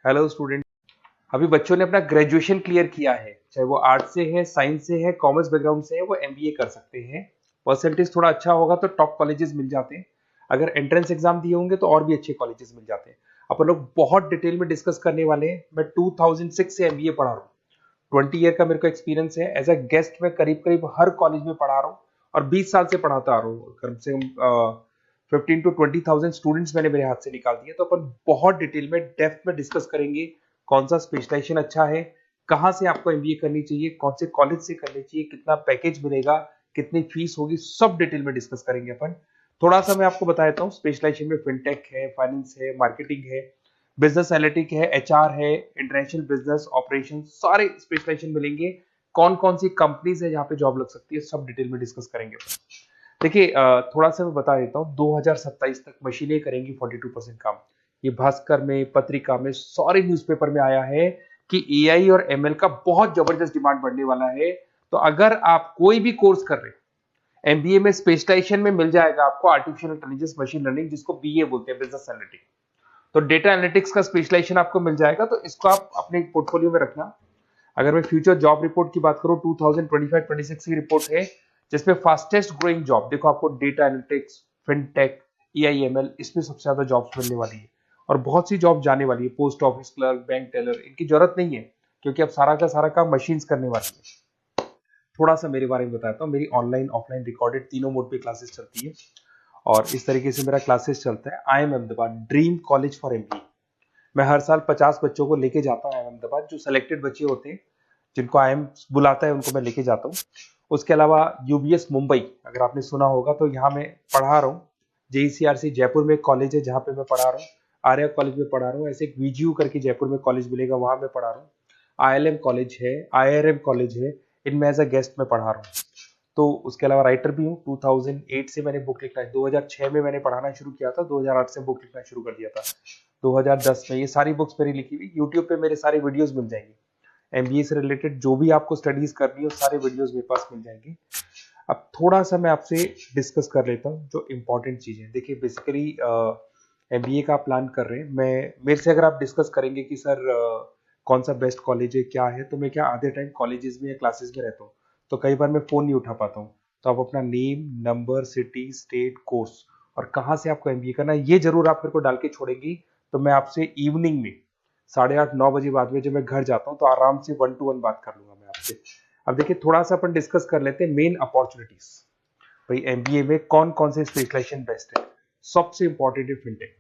Hello student. अभी बच्चों ने अपना ग्रेजुएशन क्लियर किया है, चाहे वो आर्ट्स से है, साइंस से है, कॉमर्स बैकग्राउंड से है, वो एमबीए कर सकते हैं। परसेंटेज थोड़ा अच्छा होगा तो टॉप कॉलेजेस मिल जाते हैं। अगर एंट्रेंस एग्जाम दिए होंगे तो और भी अच्छे कॉलेजेस मिल जाते हैं। अपन लोग बहुत डिटेल में डिस्कस करने वाले हैं। मैं 2006 से एमबीए पढ़ा रहा हूँ। 20 ईयर का मेरे को एक्सपीरियंस है। एज अ गेस्ट मैं करीब करीब हर कॉलेज में पढ़ा रहा हूँ और 20 साल से पढ़ाता आ रहा हूँ। कम से कम 15 to 20 thousand स्टूडेंट्स मैंने मेरे हाथ से निकाल दिए। तो अपन बहुत डिटेल में डेप्थ में डिस्कस करेंगे कौन सा स्पेशलाइजेशन अच्छा है, कहाँ से आपको एमबीए करनी चाहिए, कौन से कॉलेज से करनी चाहिए, कितना पैकेज मिलेगा, कितनी फीस होगी, सब डिटेल में डिस्कस करेंगे अपन। थोड़ा सा मैं आपको बता देता हूँ। स्पेशलाइजेशन में फिनटेक है, फाइनेंस है, मार्केटिंग है, बिजनेस एनालिटिक है, एचआर है, इंटरनेशनल बिजनेस ऑपरेशन, सारे स्पेशलाइजेशन मिलेंगे। कौन कौन सी कंपनीज है जहाँ पे जॉब लग सकती है, सब डिटेल में डिस्कस करेंगे। देखिए, थोड़ा सा मैं बता देता हूँ। 2027 तक मशीनें करेंगी 42% काम। ये भास्कर में, पत्रिका में, सारे न्यूज़पेपर में आया है कि एआई और एमएल का बहुत जबरदस्त डिमांड बढ़ने वाला है। तो अगर आप कोई भी कोर्स कर रहे हैं, एमबीए में स्पेशलाइजेशन में मिल जाएगा आपको आर्टिफिशियल इंटेलिजेंस, मशीन लर्निंग, जिसको बीए बोलते हैं, बिजनेस एनालिटिक्स। तो डेटा एनालिटिक्स का स्पेशलाइजेशन आपको मिल जाएगा, तो इसको आप अपने पोर्टफोलियो में रखना। अगर मैं फ्यूचर जॉब रिपोर्ट की बात करूं, 2025-26 की रिपोर्ट है, जिसमें फास्टेस्ट ग्रोइंग जॉब देखो आपको डेटा एनालिटिक्स, फिनटेक, एआईएमएल, इसमें सबसे ज्यादा जॉब्स मिलने वाली है। और बहुत सी जॉब जाने वाली है। Post office clerk, bank teller, इनकी जरूरत नहीं है, क्योंकि अब सारा का सारा काम मशीन्स करने वाली है। थोड़ा सा मेरे बारे में बताता हूँ। मेरी ऑनलाइन ऑफलाइन रिकॉर्डेड तीनों मोड पे क्लासेस चलती है। और इस तरीके से मेरा क्लासेस चलता है। I am Ahmedabad dream college for MBA. मैं हर साल 50 बच्चों को लेके जाता हूँ अहमदाबाद। जो सिलेक्टेड बच्चे होते हैं, जिनको आईएम बुलाता है, उनको मैं लेके जाता हूँ। उसके अलावा यूबीएस मुंबई, अगर आपने सुना होगा, तो यहाँ मैं पढ़ा रहा हूँ। जेईसीआरसी जयपुर में एक कॉलेज है जहाँ पे मैं पढ़ा रहा हूँ। आर्या कॉलेज में पढ़ा रहा हूँ। ऐसे एक वीजीयू करके जयपुर में कॉलेज मिलेगा, वहां मैं पढ़ा रहा हूँ। आईएलएम कॉलेज है, आईआरएम कॉलेज है, इनमें एज अ गेस्ट में पढ़ा रहा हूँ। तो उसके अलावा राइटर भी हूँ। 2008 से मैंने बुक लिखना है। 2006 में मैंने पढ़ाना शुरू किया था, 2008 से बुक लिखना शुरू कर दिया था। 2010 में ये सारी बुक्स मेरी लिखी हुई यूट्यूब पे मेरे सारे वीडियोस मिल जाएंगे। एमबीए से रिलेटेड जो भी आपको स्टडीज करनी हो, सारे वीडियोस मेरे पास मिल जाएंगे। अब थोड़ा सा मैं आपसे डिस्कस कर लेता हूँ जो इंपॉर्टेंट चीजें। देखिए, बेसिकली एमबीए का आप प्लान कर रहे हैं, मैं मेरे से अगर आप डिस्कस करेंगे कि सर कौन सा बेस्ट कॉलेज है, क्या है, तो मैं क्या आधे टाइम कॉलेजेस में या क्लासेस में रहता हूँ, तो कई बार मैं फोन नहीं उठा पाता हूँ। तो आप अपना name, number, city, state, course और कहाँ से आपको एमबीए करना है, ये जरूर आप मेरे को डाल के छोड़ेंगी। तो मैं आपसे इवनिंग में 8:30-9 बजे बाद में जब मैं घर जाता हूँ, तो आराम से 1 to 1 बात कर लूंगा मैं आपसे। अब देखिए, थोड़ा सा अपन डिस्कस कर लेते हैं मेन अपॉर्चुनिटीज। भाई, एमबीए में कौन कौन से स्पेशलाइजेशन बेस्ट है। सबसे इंपॉर्टेंट है फिनटेक।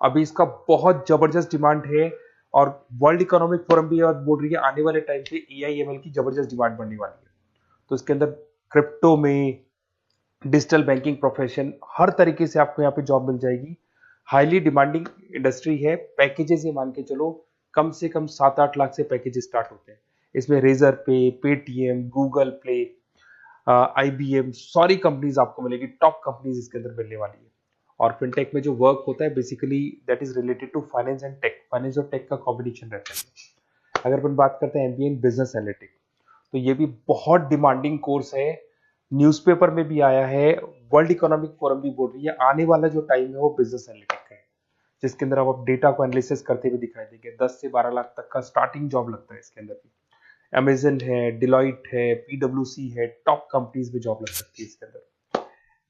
अभी इसका बहुत जबरदस्त डिमांड है। और वर्ल्ड इकोनॉमिक फोरम भी बोल रही है आने वाले टाइम पे एआईएमएल की जबरदस्त डिमांड बढ़ने वाली है। तो इसके अंदर क्रिप्टो में, डिजिटल बैंकिंग प्रोफेशन, हर तरीके से आपको यहाँ पे जॉब मिल जाएगी। हाईली डिमांडिंग इंडस्ट्री है। पैकेजेस ये मान के चलो, कम से कम 7-8 लाख से पैकेजेस स्टार्ट होते हैं। इसमें रेजर पे, पेटीएम, गूगल प्ले, आईबीएम, सारी कंपनीज आपको मिलेगी। टॉप कंपनीज इसके अंदर मिलने वाली है। और फिनटेक में जो वर्क होता है, basically that is related to finance and tech. Finance और टेक का कॉम्बिनेशन रहता है। अगर अपन बात करते हैं एमबीए इन बिजनेस एनालिटिक्स, तो ये भी बहुत डिमांडिंग कोर्स है। न्यूज़पेपर में भी आया है, वर्ल्ड इकोनॉमिक फोरम भी बोल रही है आने वाला जो टाइम है वो बिजनेस एनालिटिक्स का है, जिसके अंदर आप डेटा को एनालिसिस करते हुए दिखाई देंगे। 10 से 12 लाख तक का स्टार्टिंग जॉब लगता है इसके अंदर भी। अमेजन है, डिलॉइट है, पीडब्ल्यूसी है, टॉप कंपनीज में जॉब लग सकती है इसके अंदर।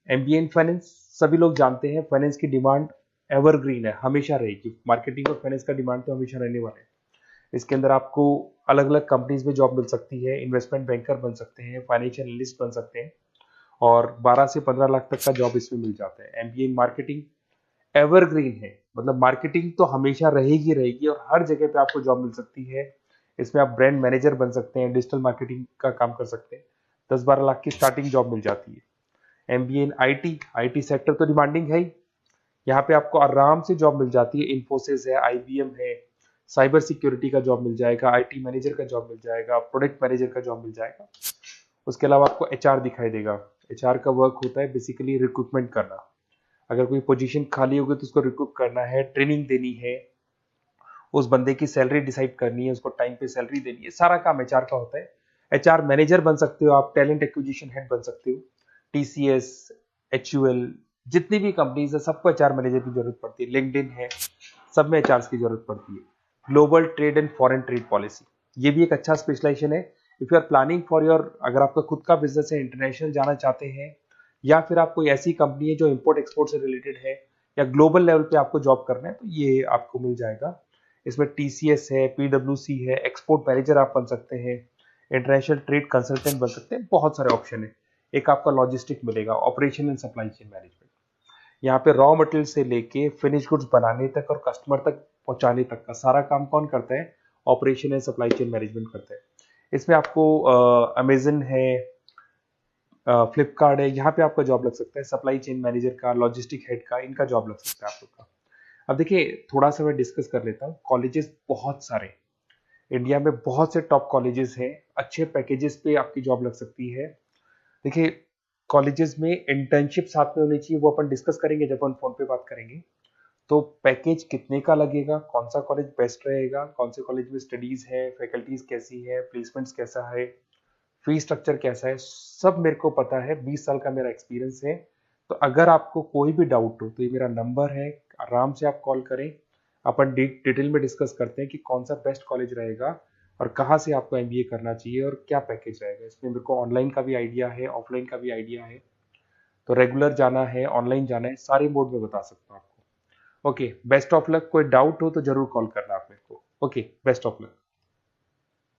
एमबीए इन फाइनेंस, सभी लोग जानते हैं फाइनेंस की डिमांड एवरग्रीन है, हमेशा रहेगी। मार्केटिंग और फाइनेंस का डिमांड तो हमेशा रहने वाला है। इसके अंदर आपको अलग अलग कंपनीज में जॉब मिल सकती है। इन्वेस्टमेंट बैंकर बन सकते हैं, फाइनेंशियल एनालिस्ट बन सकते हैं, और 12 से 15 लाख तक का जॉब इसमें मिल जाता है। एमबीए इन मार्केटिंग एवरग्रीन है, मतलब मार्केटिंग तो हमेशा रहेगी रहेगी और हर जगह पे आपको जॉब मिल सकती है। इसमें आप ब्रांड मैनेजर बन सकते हैं, डिजिटल मार्केटिंग का काम कर सकते हैं। 10-12 लाख की स्टार्टिंग जॉब मिल जाती है। MBA in IT, IT sector तो डिमांडिंग है ही। यहाँ पे आपको आराम से जॉब मिल जाती है। इन्फोसिस है, आईबीएम है, साइबर सिक्योरिटी का जॉब मिल जाएगा, आईटी मैनेजर का जॉब मिल जाएगा, प्रोडक्ट मैनेजर का जॉब मिल जाएगा। उसके अलावा आपको एचआर दिखाई देगा। एचआर का वर्क होता है बेसिकली रिक्रूटमेंट करना। अगर कोई पोजीशन खाली होगी तो उसको रिक्रूट करना है, ट्रेनिंग देनी है, उस बंदे की सैलरी डिसाइड करनी है, उसको टाइम पे सैलरी देनी है, सारा काम एचआर का होता है। एचआर मैनेजर बन सकते हो आप, टैलेंट एक्विजिशन हेड बन सकते हो। टीसीएस, एचयूएल, जितनी भी कंपनीज है सबको एचआर मैनेजर की जरूरत पड़ती है। लिंक्डइन है, सब में एचआर की जरूरत पड़ती है। Global trade and foreign trade policy, ये भी एक अच्छा स्पेशलाइजेशन है। If you are planning for your, अगर आपका खुद का बिजनेस है, इंटरनेशनल जाना चाहते हैं, या फिर आप कोई ऐसी कंपनी है जो इंपोर्ट एक्सपोर्ट से रिलेटेड है, या ग्लोबल लेवल पे आपको जॉब करना है, तो ये आपको मिल जाएगा। इसमें टीसीएस है, पीडब्ल्यूसी है, एक्सपोर्ट मैनेजर आप बन सकते हैं, इंटरनेशनल ट्रेड कंसल्टेंट बन सकते हैं, बहुत सारे ऑप्शन है। एक आपका लॉजिस्टिक मिलेगा, operation and supply chain management, यहाँ पे रॉ मटेरियल से लेके फिनिश गुड्स बनाने तक और कस्टमर तक पहुंचाने तक का सारा काम कौन करता है? Operation and supply chain management करता है। इसमें आपको अमेजन है, फ्लिपकार्ट है, यहाँ पे आपका जॉब लग सकता है, सप्लाई चेन मैनेजर का, लॉजिस्टिक हेड का, इनका जॉब लग सकता है आप लोग का। अब देखिए, थोड़ा सा मैं डिस्कस कर लेता हूँ। कॉलेजेस बहुत सारे इंडिया में, बहुत से टॉप कॉलेजेस हैं, अच्छे पैकेजेस पे आपकी जॉब लग सकती है। देखिए, कॉलेजेस में इंटर्नशिप साथ में होनी चाहिए, वो अपन डिस्कस करेंगे जब अपन फोन पे बात करेंगे। तो पैकेज कितने का लगेगा, कौन सा कॉलेज बेस्ट रहेगा, कौन से कॉलेज में स्टडीज है, फैकल्टीज कैसी है, प्लेसमेंट्स कैसा है, फी स्ट्रक्चर कैसा है, सब मेरे को पता है, 20 साल का मेरा एक्सपीरियंस है। तो अगर आपको कोई भी डाउट हो तो ये मेरा नंबर है, आराम से आप कॉल करें। अपन डिटेल में डिस्कस करते हैं कि कौन सा बेस्ट कॉलेज रहेगा और कहाँ से आपको एमबीए करना चाहिए और क्या पैकेज रहेगा। इसमें मेरे को ऑनलाइन का भी आइडिया है, ऑफलाइन का भी आइडिया है, तो रेगुलर जाना है, ऑनलाइन जाना है, सारे मोड में बता सकता हूँ आपको। Okay, best of luck. कोई डाउट हो तो जरूर कॉल करना आप मेरे को। Okay, best of luck.